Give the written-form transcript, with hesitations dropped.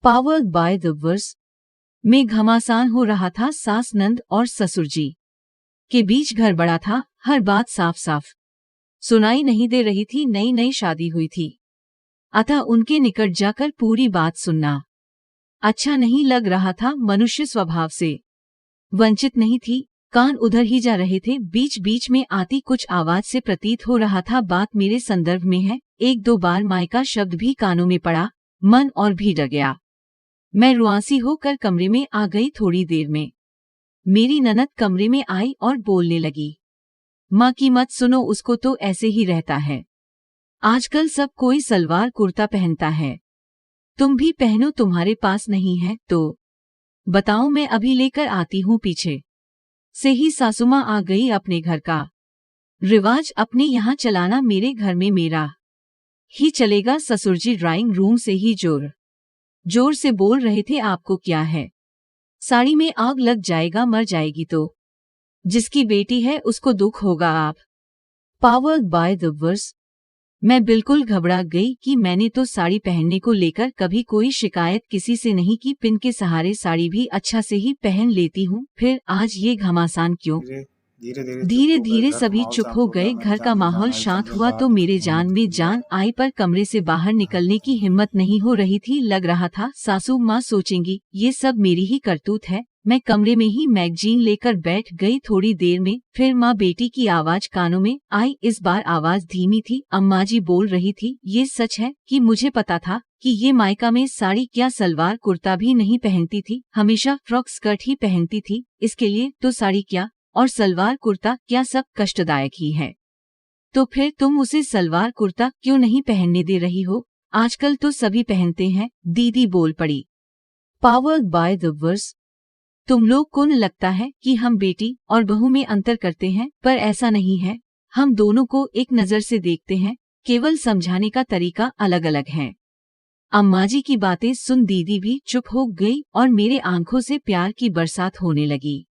Powered by the verse में घमासान हो रहा था। सास नंद और ससुर जी के बीच घर बड़ा था। हर बात साफ साफ सुनाई नहीं दे रही थी। नई नई शादी हुई थी, अतः उनके निकट जाकर पूरी बात सुनना अच्छा नहीं लग रहा था। मनुष्य स्वभाव से वंचित नहीं थी। कान उधर ही जा रहे थे। बीच बीच में आती कुछ आवाज से प्रतीत हो रहा था बात मेरे संदर्भ में है। एक दो बार मायका शब्द भी कानों में पड़ा। मन और भी डर गया। मैं रुआंसी होकर कमरे में आ गई। थोड़ी देर में मेरी ननद कमरे में आई और बोलने लगी, माँ की मत सुनो, उसको तो ऐसे ही रहता है। आजकल सब कोई सलवार कुर्ता पहनता है, तुम भी पहनो। तुम्हारे पास नहीं है तो बताओ, मैं अभी लेकर आती हूँ। पीछे से ही सासुमाँ आ गई। अपने घर का रिवाज अपने यहाँ चलाना, मेरे घर में मेरा ही चलेगा। ससुरजी ड्राइंग रूम से ही जोर जोर से बोल रहे थे, आपको क्या है, साड़ी में आग लग जाएगा, मर जाएगी तो जिसकी बेटी है उसको दुख होगा। आप पावर्ड बाय द वर्स मैं बिल्कुल घबरा गई कि मैंने तो साड़ी पहनने को लेकर कभी कोई शिकायत किसी से नहीं की। पिन के सहारे साड़ी भी अच्छा से ही पहन लेती हूँ, फिर आज ये घमासान क्यों। धीरे धीरे सभी चुप हो गए। घर का माहौल शांत हुआ तो मेरे जान में जान आई, पर कमरे से बाहर निकलने की हिम्मत नहीं हो रही थी। लग रहा था सासू माँ सोचेंगी ये सब मेरी ही करतूत है। मैं कमरे में ही मैगजीन लेकर बैठ गई। थोड़ी देर में फिर माँ बेटी की आवाज कानों में आई। इस बार आवाज धीमी थी। अम्मा जी बोल रही थी, ये सच है कि मुझे पता था कि ये मायका में साड़ी क्या सलवार कुर्ता भी नहीं पहनती थी, हमेशा फ्रॉक स्कर्ट ही पहनती थी। इसके लिए तो साड़ी क्या और सलवार कुर्ता क्या सब कष्टदायक ही है। तो फिर तुम उसे सलवार कुर्ता क्यों नहीं पहनने दे रही हो? आजकल तो सभी पहनते हैं, दीदी बोल पड़ी। पावर्ड बाय द वर्स तुम लोग को न लगता है कि हम बेटी और बहू में अंतर करते हैं, पर ऐसा नहीं है। हम दोनों को एक नजर से देखते हैं, केवल समझाने का तरीका अलग अलग है। अम्मा जी की बातें सुन दीदी भी चुप हो गई और मेरे आंखों से प्यार की बरसात होने लगी।